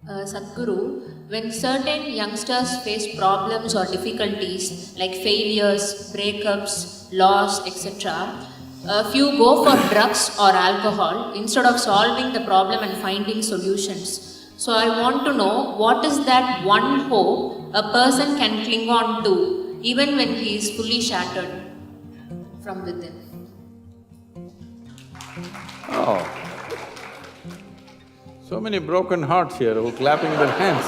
Sadhguru, when certain youngsters face problems or difficulties like failures, breakups, loss, etc., a few go for drugs or alcohol instead of solving the problem and finding solutions. So, I want to know what is that one hope a person can cling on to even when he is fully shattered from within? Oh, so many broken hearts here who are clapping their hands.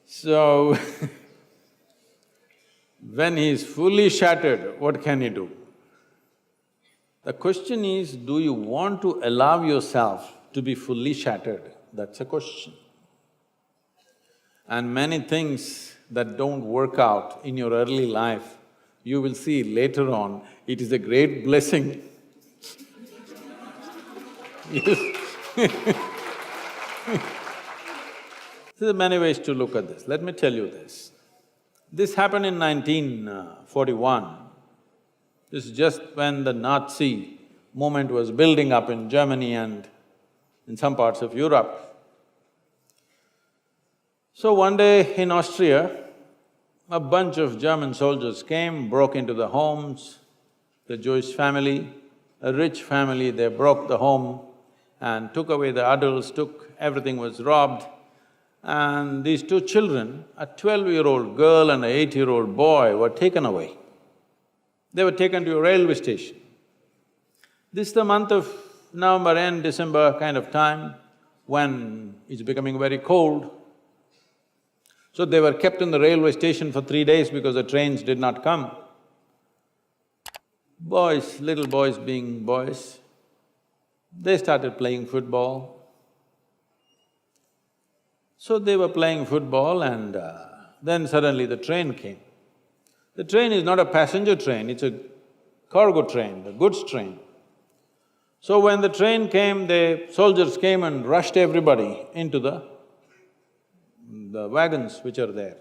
So, when he is fully shattered, what can he do? The question is, do you want to allow yourself to be fully shattered? That's a question. And many things that don't work out in your early life, you will see later on, it is a great blessing. Yes. So there are many ways to look at this. Let me tell you this. This happened in 1941. This is just when the Nazi movement was building up in Germany and in some parts of Europe. So one day in Austria, a bunch of German soldiers came, broke into the homes, the Jewish family, a rich family, they broke the home and took away the adults, everything was robbed. And these two children, a 12-year-old girl and an 8-year-old boy were taken away. They were taken to a railway station. This is the month of November end, December kind of time, when it's becoming very cold. So they were kept in the railway station for 3 days because the trains did not come. Boys, little boys being boys, they started playing football. So they were playing football and then suddenly the train came. The train is not a passenger train, it's a cargo train, the goods train. So when the train came, the soldiers came and rushed everybody into the wagons which are there.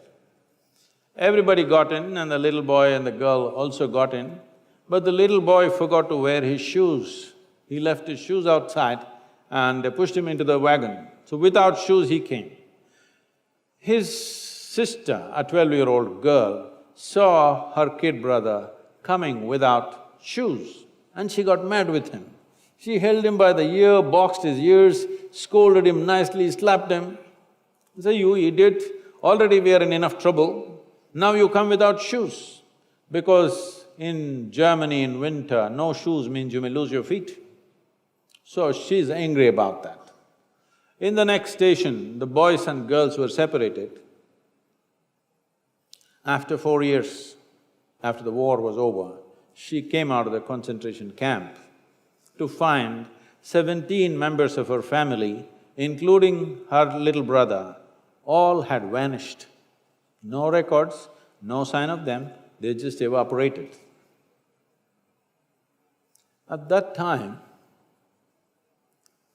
Everybody got in and the little boy and the girl also got in, but the little boy forgot to wear his shoes. He left his shoes outside and they pushed him into the wagon. So without shoes he came. His sister, a 12-year-old girl, saw her kid brother coming without shoes and she got mad with him. She held him by the ear, boxed his ears, scolded him nicely, slapped him. Say, "You idiot, already we are in enough trouble, now you come without shoes." Because in Germany in winter, no shoes means you may lose your feet. So she's angry about that. In the next station, the boys and girls were separated. After 4 years, after the war was over, she came out of the concentration camp to find 17 members of her family, including her little brother, all had vanished. No records, no sign of them, they just evaporated. At that time,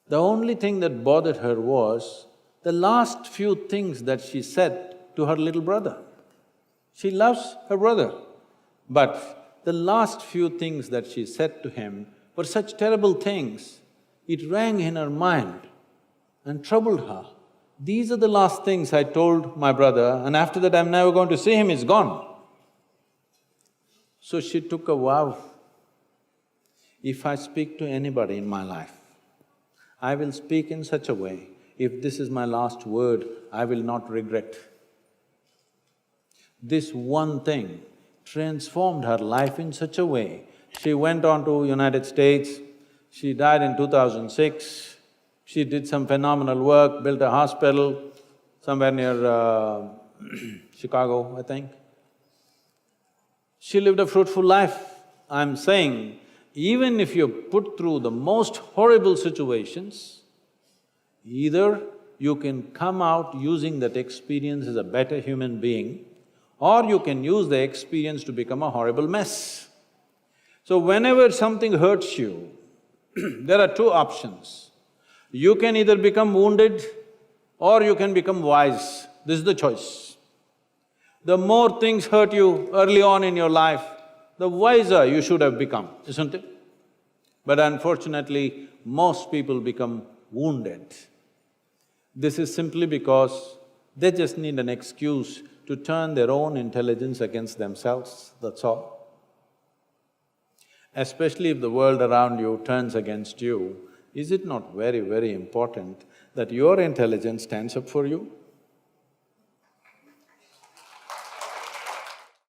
the only thing that bothered her was the last few things that she said to her little brother. She loves her brother, but the last few things that she said to him were such terrible things, it rang in her mind and troubled her. These are the last things I told my brother and after that I'm never going to see him, he's gone. So she took a vow, if I speak to anybody in my life, I will speak in such a way, if this is my last word, I will not regret. This one thing transformed her life in such a way. She went on to United States, she died in 2006, she did some phenomenal work, built a hospital somewhere near Chicago, I think. She lived a fruitful life. I'm saying, even if you're put through the most horrible situations, either you can come out using that experience as a better human being, or you can use the experience to become a horrible mess. So whenever something hurts you, there are two options. You can either become wounded or you can become wise. This is the choice. The more things hurt you early on in your life, the wiser you should have become, isn't it? But unfortunately, most people become wounded. This is simply because they just need an excuse to turn their own intelligence against themselves, that's all. Especially if the world around you turns against you, is it not very, very important that your intelligence stands up for you?